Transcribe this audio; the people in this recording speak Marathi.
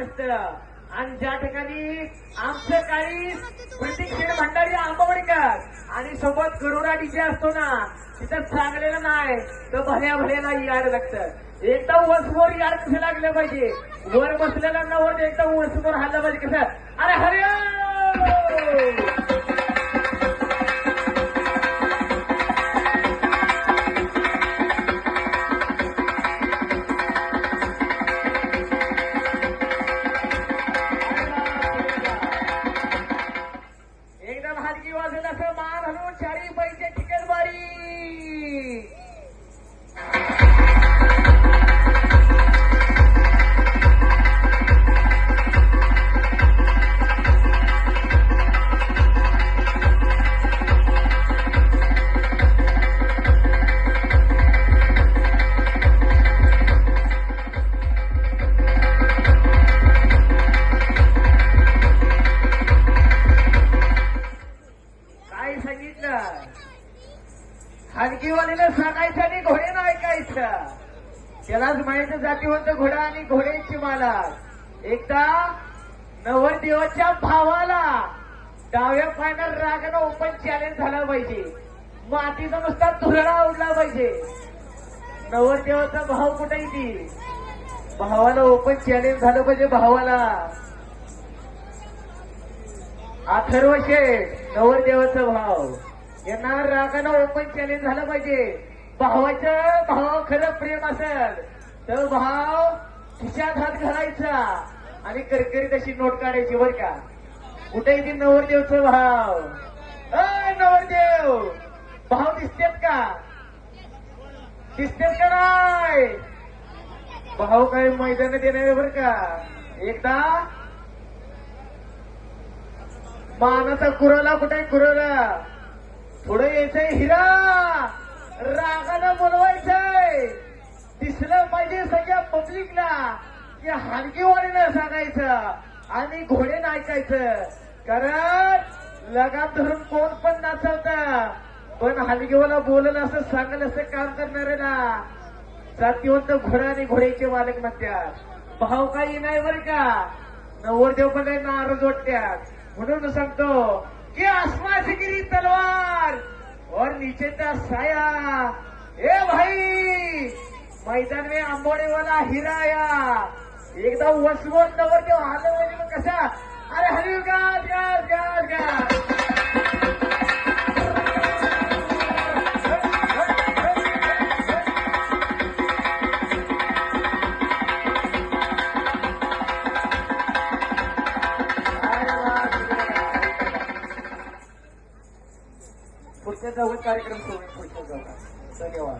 नसतं. आणि ज्या ठिकाणी आमचं काही प्रतीक्षेड भंडारी आंबवडकर आणि सोबत गरुडा डीजे असतो ना, तिथं चांगलेलं नाही तर भल्या भल्याला याड लागतं. एकदा वसमोर याड कसं लागलं पाहिजे, वर बसलेला नवर एकदा वसमोर हल्लं पाहिजे कसं. अरे हरे एकदम हलकी वाजून असं मान हलवून चारी पैसे टिकट बारी. काय सांगितलं हलकीवालीला सांगायचं आणि घोडे नाही ऐकायचं. त्यालाच माहिती जातीवंत घोडा आणि घोड्यांची माला. एकदा नवरदेवाच्या भावाला डाव्या फायनल रागानं ओपन चॅलेंज झाला पाहिजे. मातीचा नुसता धुरळा उडला पाहिजे. नवरदेवाचा भाव कुठे ती भावाला ओपन चॅलेंज झालं पाहिजे. भावाला अथर्व शेठ नवरदेवाचा भाव यांना रागानं ओपन चॅलेंज झालं पाहिजे. भावाचं भाव खरं प्रेम असेल तर भाव खिशात हात घालायचा आणि करकरीत अशी नोट काढायची बर का. कुठे ती नवरदेवचं भाव. नवरदेव भाव दिसतेत का, दिसतेत का नाही. भाव काय मैदानात येणार बर का. एकदा मानाचा कुराला कुठे कुराला पुढे यायचंय. हिरा रागानं बोलवायचंय. दिसलं पाहिजे सगळ्या पब्लिकला की हलकीवालीनं सांगायचं आणि घोडे नाचायचं. कारण लगाम धरून कोण पण नाचवतं, पण हलकीवाला बोललं असं सांगलं असं काम करणार ना जातीवंत घोडा आणि घोड्याचे मालक म्हणतात. भाव काही नाही बरं का. नवरदेव पण नाराज वाटत्यात. म्हणून सांगतो कि आसमां से गिरी तलवार और नीचे था साया. ए भाई मैदान में आंबोडे वाला हिरा आया. एकदा वसवत नवरदेव आलं म्हणजे मग कसा. अरे हरी गाज गाज गाज गाज. पुढच्या जाऊन कार्यक्रम सोडून पुढच्या जाऊ. धन्यवाद.